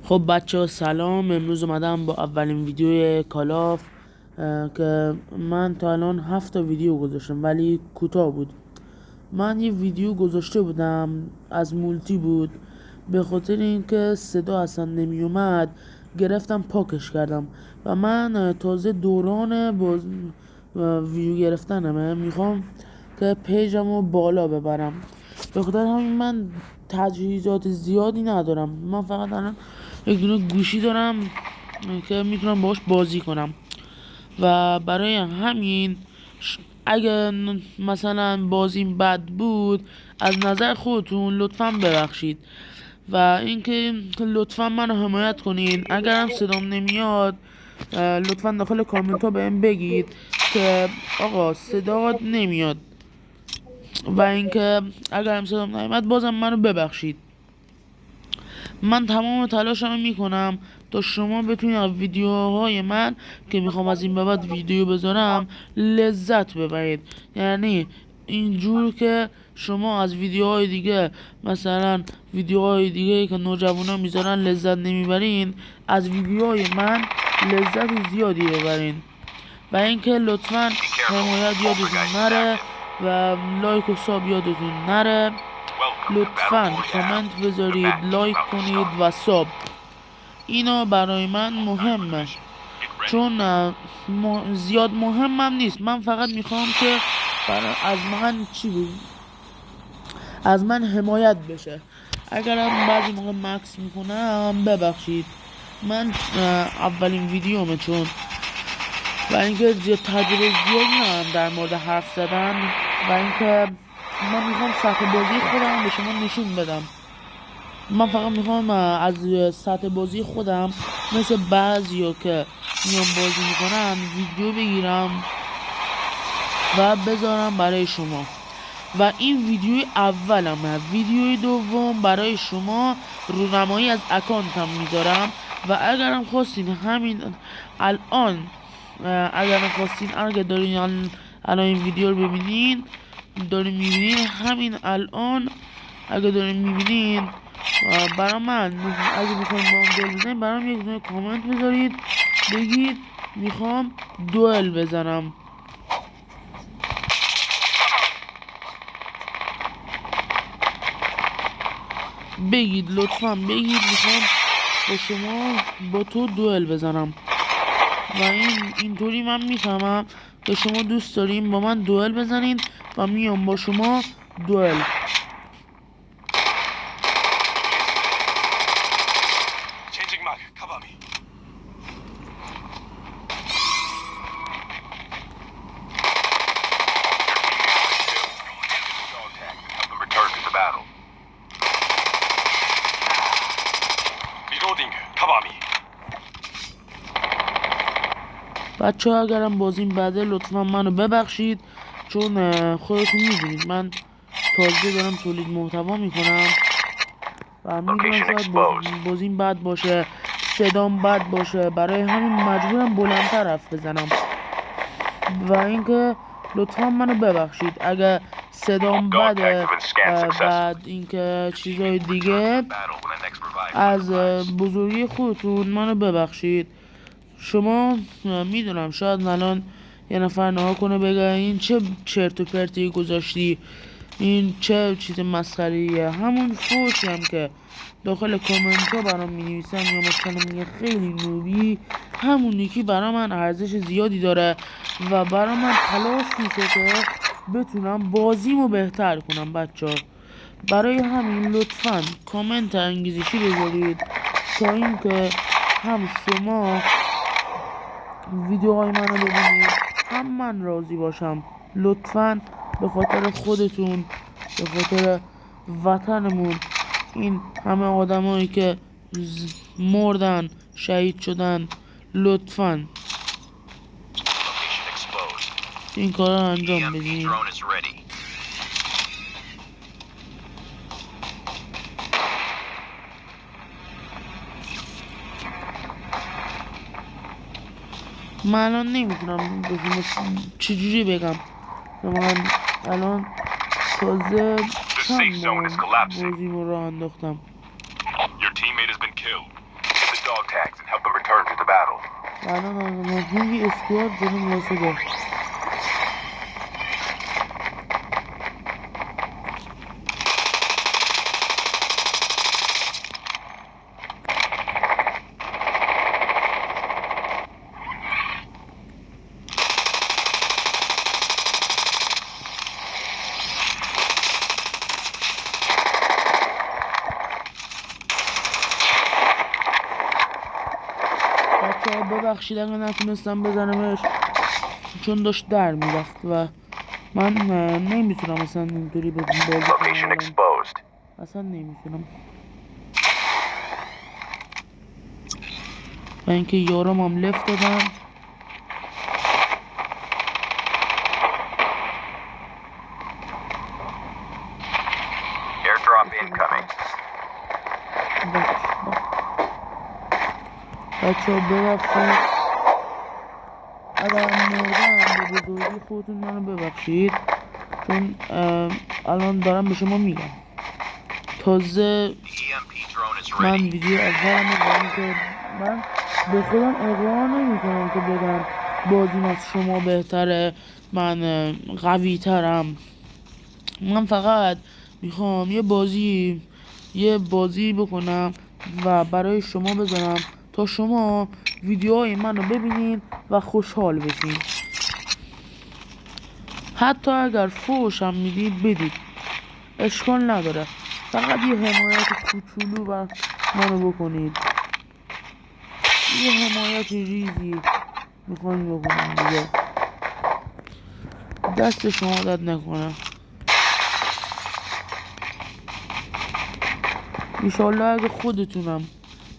خب بچه ها سلام. امروز اومدم با اولین ویدیوی کالاف که من تا الان 7 تا ویدیو گذاشتم ولی کوتاه بود. من یه ویدیو گذاشته بودم از مولتی بود، به خاطر اینکه صدا اصلا نمی اومد گرفتم پاکش کردم و من تازه دوران ویدیو گرفتنمه، میخوام که پیجمو بالا ببرم. به خاطر همین من تجهیزات زیادی ندارم. من فقط الان یک دونه گوشی دارم که میتونم باش بازی کنم و برای همین اگه مثلا بازیم بد بود از نظر خودتون لطفا ببخشید و اینکه لطفا منو حمایت کنین. اگرم صدام نمیاد لطفا داخل کامنت ها بهم بگید که آقا صدات نمیاد و اینکه اگرم صدام نمیاد بازم منو ببخشید. من تمام تلاشمو میکنم تا شما بتونید از ویدیوهای من که میخوام از این به بعد ویدیو بذارم لذت ببرید. یعنی اینجور که شما از ویدیوهای دیگه، مثلا ویدیوهای دیگه که نوجوانا میذارن لذت نمیبرین، از ویدیوهای من لذت زیادی ببرین. و اینکه لطفا حمایت یادتون نره و لایک و ساب یادتون نره. لطفا کامنت بذارید، لایک کنید و ساب. اینا برای من مهمه چون زیاد مهمم نیست. من فقط میخوام که از من از من حمایت بشه. اگرم بعضی موقع مکس میکنم ببخشید. من اولین ویدیومه چون و اینکه تجربه زیادی ندارم در مورد حرف زدن و اینکه من میخوام سطح بازی خودم به شما نشون بدم. من فقط میخوام از سطح بازی خودم مثل بعضیا که میان بازی میکنن ویدیو بگیرم و بذارم برای شما و این ویدیوی اولمه. ویدیوی دوم برای شما رونمایی از اکانتم میذارم و اگرم خواستین همین الان اگه دارین الان این ویدیو رو ببینین، دارین میبینین همین الان، اگه دارین میبینین برای من اگه میخواین با هم دوئل بزنید برام یک دونه کامنت بذارید، بگید میخوام دوئل بزنم. بگید لطفا بگید میخوام با شما با تو دوئل بزنم و اینطوری من میفهمم که شما دوست دارین با من دوئل بزنین و میام با شما دوئل. بچه ها اگرم بازیم بده لطفا منو ببخشید چون خودتون میدونید من تازه دارم تولید محتوا میکنم و میدونم شاید بازیم بد باشه، صدام بد باشه، برای همین مجبورم بلندتر حرف بزنم و اینکه لطفا منو ببخشید اگه صدام بده. بعد اینکه چیزای دیگه از بزرگی خودتون منو ببخشید. شما میدونم شاید الان یه نفر نها کنه بگه این چه چرت و پرتی گذاشتی، این چه چیز مسخریه. همون فوشی هم که داخل کامنت ها برام می نویسن یا مثلا میگه خیلی نوبی، همون یکی برا من ارزش زیادی داره و برا من تلاش میشه که بتونم بازیمو بهتر کنم. بچه ها برای همین لطفا کامنت انگیزشی بذارید تا اینکه هم شما ویدیوهای منو ببینید هم من راضی باشم. لطفاً به خاطر خودتون، به خاطر وطنمون، این همه آدمایی که مردن، شهید شدن، لطفاً این کار رو انجام بدین. من الان نمیتونم چجوری بگم. من الان تازه چند بازی رو راه انداختم. dog tags and help them return to the battle. الان مجموعی اسکواد جلو واسده. ببخشید اگه نتونستم بزنمش چون داشت در میرفت و من نمیتونم اصلا اینطوری بازی کنم. اصلا نمیتونم و اینکه یارم هم لفت دادم. بچه ها ببخشید اگر مردم به بزرگی خودتون منو ببخشید چون الان دارم به شما میگم. تازه من ویدیو اولم رو که من به خودم اقرار نمی کنم که بگم بازیم از شما بهتره، من قوی ترم. من فقط میخوام یه بازی بکنم و برای شما بذارم تا شما ویدیوهای منو ببینین و خوشحال بشین. حتی اگر فوش هم میدید بدید، اشکال نداره. فقط یه حمایت کوچولو و منو بکنید. یه حمایت ریزی میخوایم بکنم دیگه. دست شما درد نکنه. انشالله اگه خودتونم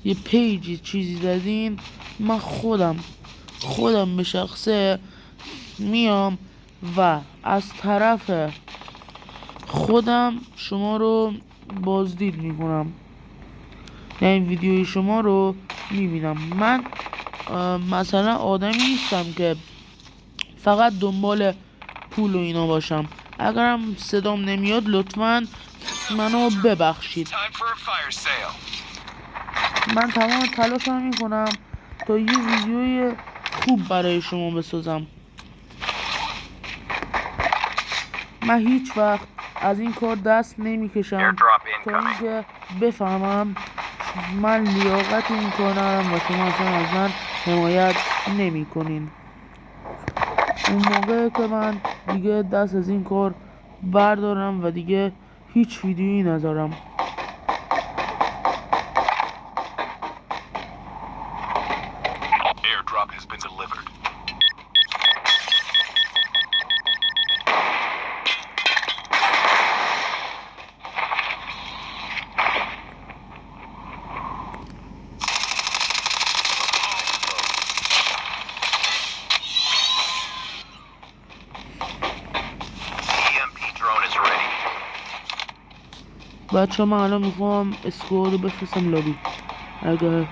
یه پیجی چیزی دادین، من خودم به شخصه میام و از طرف خودم شما رو بازدید میکنم، یعنی ویدیوی شما رو میبینم. من مثلا آدمی نیستم که فقط دنبال پول و اینا باشم. اگرم صدام نمیاد لطفاً منو ببخشید. من تمام تلاشم میکنم تا یه ویدیوی خوب برای شما بسازم. من هیچ وقت از این کار دست نمیکشم تا اینکه بفهمم من لیاقت این کار ندارم و شما اصلا از من حمایت نمیکنین. اون موقع که من دیگه دست از این کار بردارم و دیگه هیچ ویدیویی نذارم. بچه من الان میخوام اسکواد رو بفرستم لابی. اگه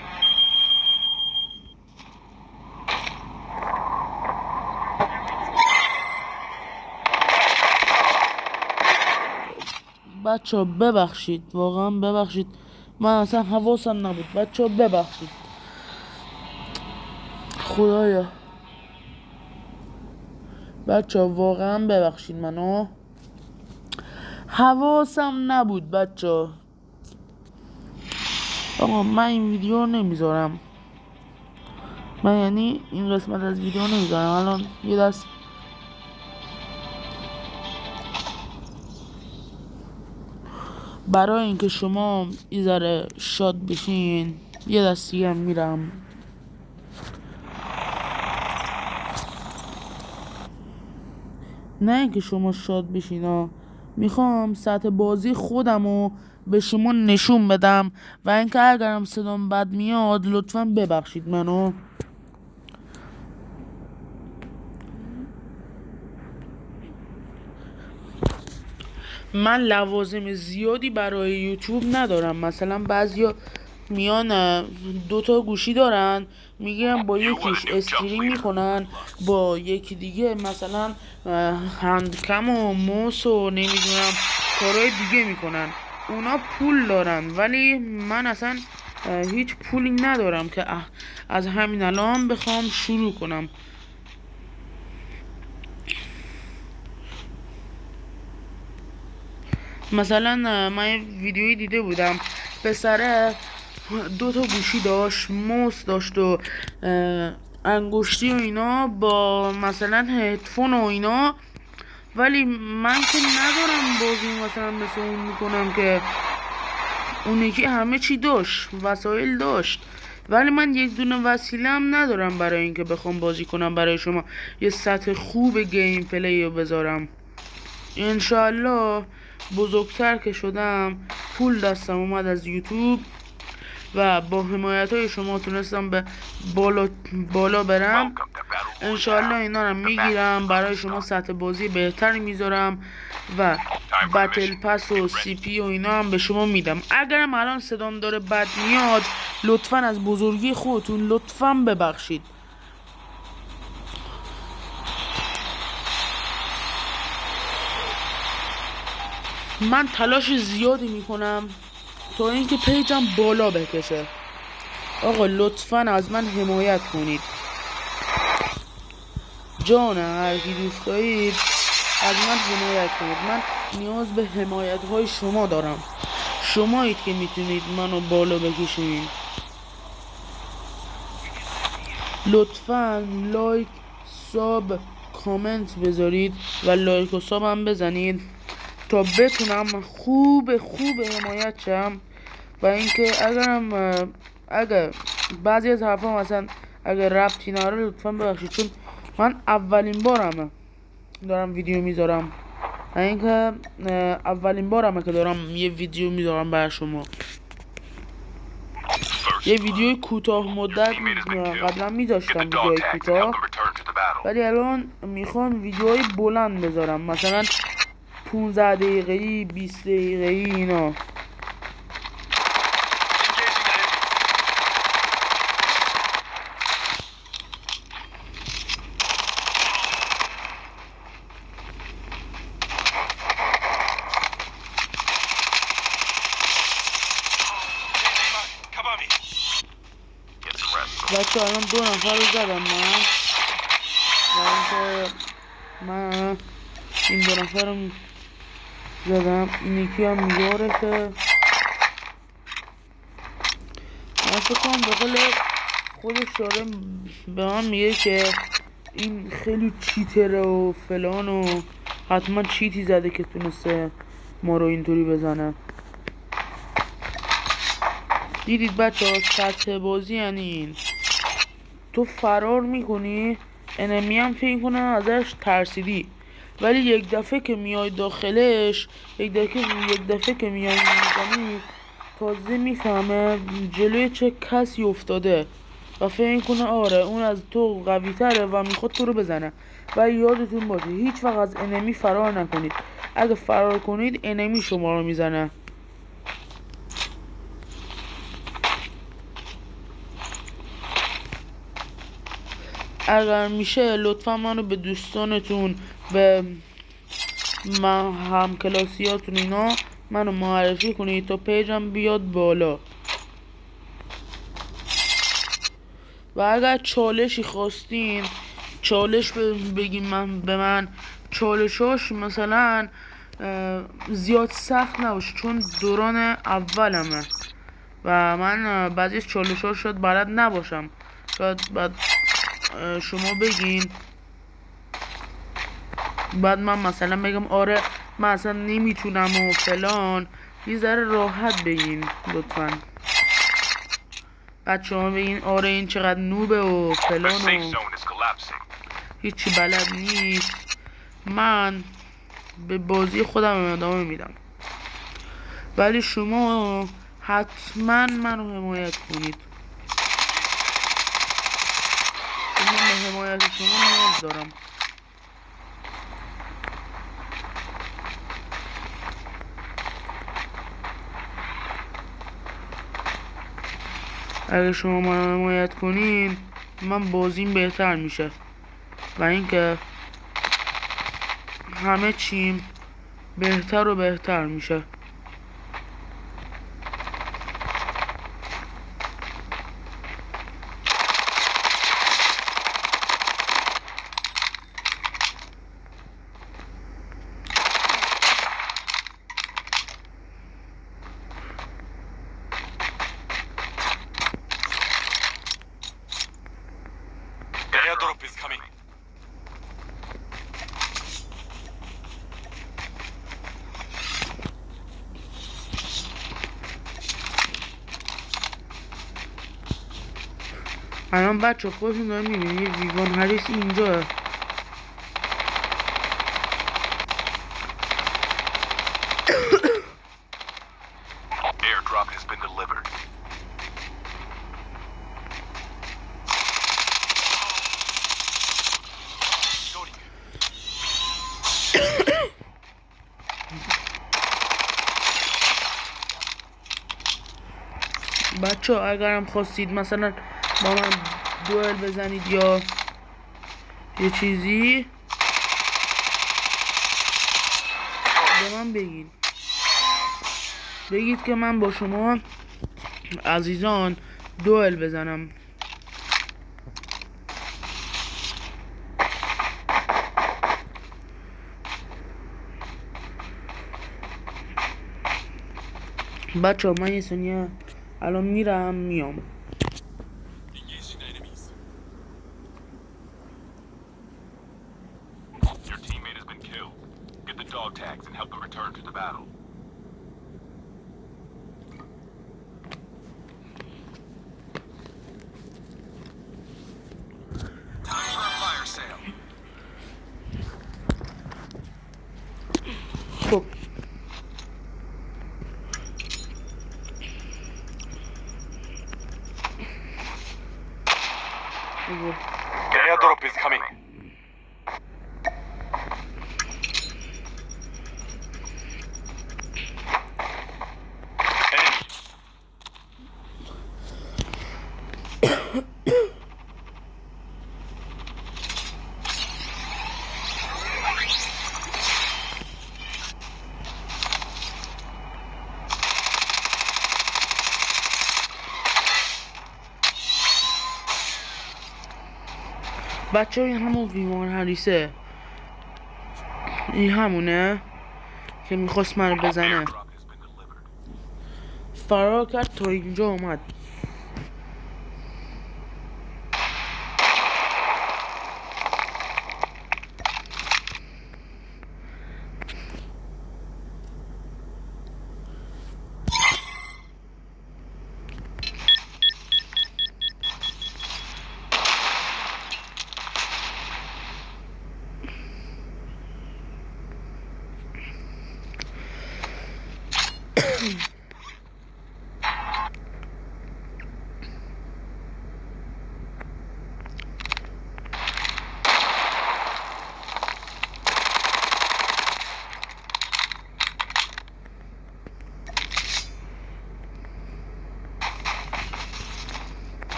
بچه ها ببخشید، واقعا ببخشید، من اصلا حواسم نبود. بچه ها ببخشید، خدایا بچه ها واقعا ببخشید، منو حواسم نبود. بچه ها آقا من این ویدیو نمیذارم، من یعنی این قسمت از ویدیو نمیذارم. الان یه دست برای اینکه شما یه ذره شاد بشین یه دستی هم میرم. نه اینکه شما شاد بشین ها، میخوام سطح بازی خودمو به شما نشون بدم و اینکه اگرم صدام بد میاد لطفا ببخشید منو. من لوازم زیادی برای یوتیوب ندارم. مثلا بعضیا میان 2 گوشی دارن میگیرن با یکیش استریم میکنن، با یکی دیگه مثلا هندکم و موس و نمیدونم کارهای دیگه میکنن. اونا پول دارن ولی من اصلا هیچ پولی ندارم که از همین الان بخوام شروع کنم. مثلا من یه ویدیویی دیده بودم، پسره 2 تا گوشی داشت، موس داشت و انگشتی و اینا با مثلا هدفون و اینا، ولی من که ندارم بازی مثلا مثل اون میکنم که اون یکی همه چی داشت، وسایل داشت، ولی من یک دونه وسیله هم ندارم برای اینکه بخوام بازی کنم برای شما یه سطح خوب گیم پلی رو بذارم. انشالله بزرگتر که شدم، پول دستم اومد از یوتیوب و با حمایت های شما تونستم به بالا برم، انشالله اینا رو میگیرم برای شما سطح بازی بهتری میذارم و بتل پس و سی پی و اینا هم به شما میدم. اگرم الان صدام داره بد میاد، لطفا از بزرگی خودتون لطفا ببخشید. من تلاش زیادی میکنم تا اینکه پیجم بالا بکشه. آقا لطفا از من حمایت کنید، جان هر کی دوست دارید از من حمایت کنید. من نیاز به حمایت های شما دارم، شمایید که میتونید منو بالا بکشید. لطفا لایک، ساب، کامنت بذارید و لایک و ساب هم بزنید تا بتونم خوب حمایت شم. و اینکه اگر بعضی از حرفا مثلا اگر ربطی نداره لطفا ببخشید، چون من اولین بارمه دارم ویدیو میذارم، اینکه اولین بارمه که دارم یه ویدیو میذارم برای شما. یه ویدیوی کوتاه مدت قبلا میذاشتم، ویدیوی کوتاه، ولی الان میخوام ویدیوهای بلند بذارم، مثلا 15 دقیقه‌ای 20 دقیقه‌ای اینا. بچه الان 2 نفر رو زدم من، و اینکه من این 2 نفر رو زدم، این یکی هم یارشه. من فکر کنم به قول خودش داره به من میگه که این خیلی چیتره و فلان و حتما چیتی زده که تونسته ما رو اینطوری بزنه. دیدید بچه ها سطح بازی یعنی این، تو فرار میکنی، انمی هم فکر کنه ازش ترسیدی، ولی یک دفعه که میای داخلش، یک دفعه که میای میزنی، تازه میفهمه جلوی چه کسی افتاده و فکر کنه آره اون از تو قوی تره و میخواد تو رو بزنه. و یادتون باشه هیچ وقت از انمی فرار نکنید، اگه فرار کنید انمی شما رو میزنه. اگر میشه لطفا منو به دوستانتون، به همکلاسیاتون اینا منو معرفی کنید تا پیجم بیاد بالا. و اگر چالشی خواستین چالش بگیم به من چالشاش مثلا زیاد سخت نباشه، چون دوران اولمه و من بعضی از چالشاش شاید بلد نباشم، شاید بعد شما بگین، بعد من مثلا بگم آره من اصلا نمیتونم و فلان، یه ذره راحت بگین لطفا. بچه ها بگین آره این چقدر نوبه و فلان و هیچی بلد نیست، من به بازی خودم ادامه میدم. ولی شما حتما منو حمایت کنید، من به حمایت شما نیاز دارم. اگه شما منو حمایت کنین من بازیم بهتر میشه و اینکه همه چیم بهتر و بهتر میشه. الان بچه خودتون داریم میبینید ویوان هریس اینجا. Airdrop has been delivered. بچه اگرم خواستید مثلا با من دوئل بزنید یا یه چیزی به من بگید که من با شما عزیزان دوئل بزنم. بچه من یه ثانیه الان میرم میام. Engaging enemies. Your teammate has been killed. Get the dog tags and help them return to the battle. Time for a fire sale. خب The airdrop is coming. Enemy. بچه این همون ویوان هریسه، این همونه که میخواست منو بزنه. Airdrop has been delivered. فرار کرد تا اینجا اومد.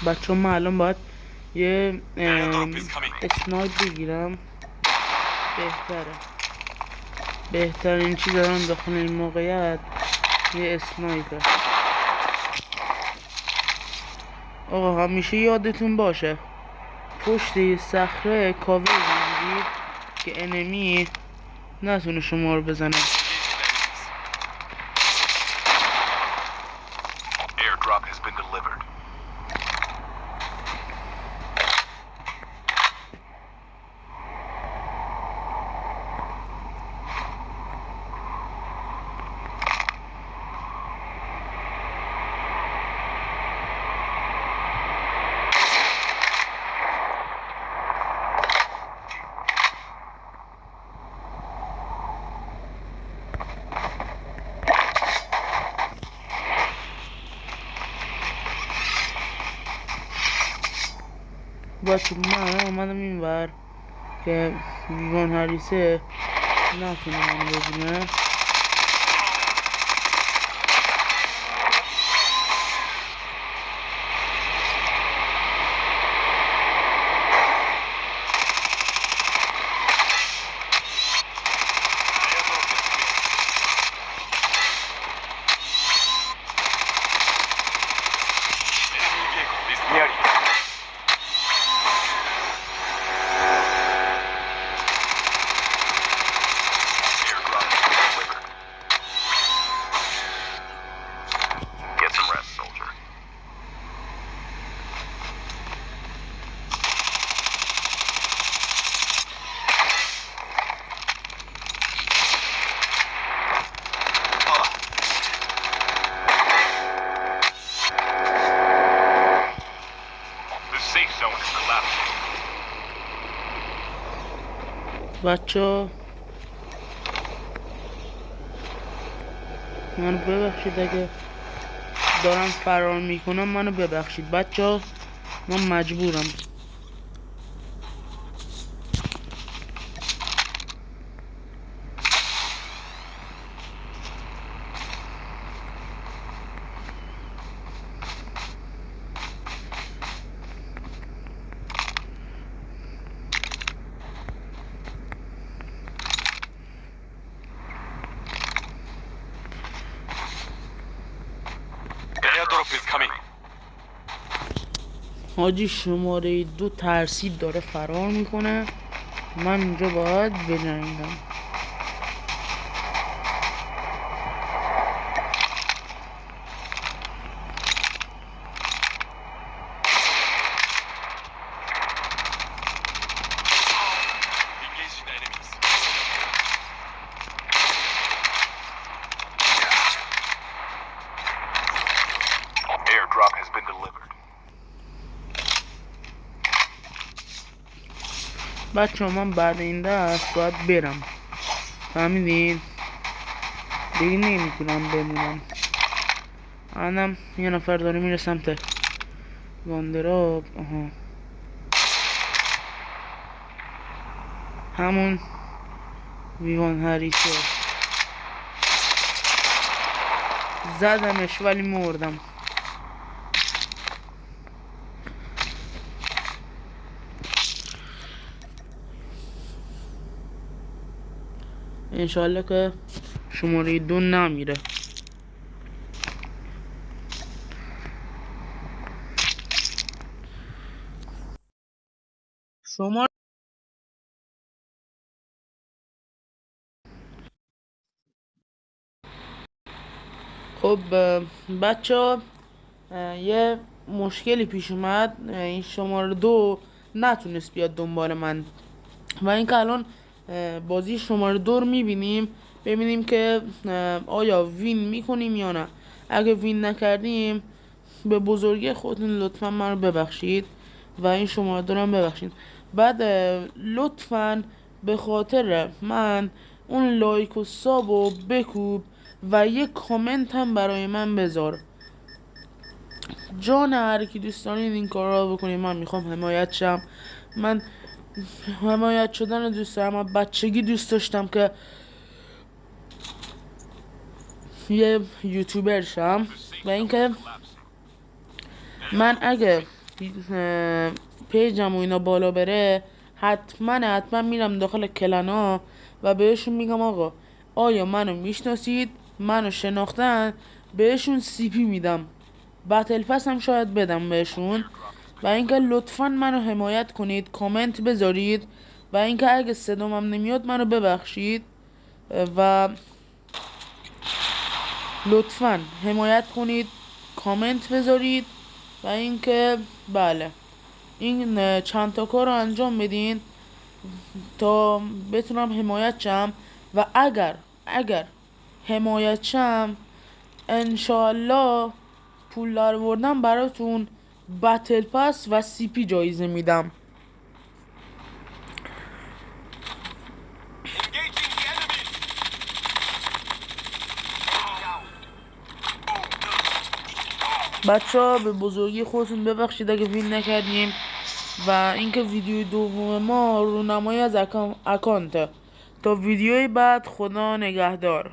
بچه من الان باید یه اسنایپ بگیرم. بهترین چیز دارم داخل این موقعیت یه اسنایپه. آقا همیشه یادتون باشه پشت یه صخره کاور بگیرید که انمی نتونه شما رو بزنه. Airdrop has been delivered. بچه من اومدم این ور که ویوان هریسه نتونه منو ببینه. بچه منو ببخشید اگه دارم فرار میکنم، منو ببخشید بچه، من مجبورم. Airdrop is coming. حاجی شماره 2 ترسید داره فرار میکنه، من اینجا باید بجنگم. Engaging the enemies. Airdrop has been delivered. بچه من بعد این دست باید برم، فهمیدین؟ دیگه نمیتونم بمونم. الانم یه نفر داره میره سمت واندراب. آها همون ویوان هریسه، زدمش ولی مردم. انشالله که شماره 2 نمیره. شما خب بچه یه مشکلی پیش اومد، این شماره 2 نتونست بیاد دنبال من و اینکه الان بازی شماره 2 رو میبینیم، ببینیم که آیا وین میکنیم یا نه. اگه وین نکردیم به بزرگی خودتون لطفا من رو ببخشید و این شماره 2 رو هم ببخشید. بعد لطفا به خاطر من اون لایک و ساب رو بکوب و یه کامنت هم برای من بذار. جان هر کی دوست دارین این کار رو بکنید، من میخوام حمایت شم. من حمایت شدن رو دوست دارم، من بچگی دوست داشتم که یه یوتیوبر شم و اینکه من اگه پیجم و اینا بالا بره حتما میرم داخل کلنا و بهشون میگم آقا آیا منو میشناسید، منو شناختن، بهشون سی پی میدم، بتل پس هم شاید بدم بهشون. و اینکه لطفا منو حمایت کنید، کامنت بذارید و اینکه اگه صدامم نمیاد منو ببخشید و لطفا حمایت کنید، کامنت بذارید و اینکه بله این چند تا کار رو انجام بدین تا بتونم حمایت شم و اگر حمایت شم انشالله پول داروردم براتون بتل پس و سی پی جایزه میدم. Engaging the enemy. بچه ها به بزرگی خودتون ببخشید اگه وین نکردیم و اینکه ویدیو دوم ما رونمایی از اکانته. تا ویدیوی بعد، خدا نگهدار.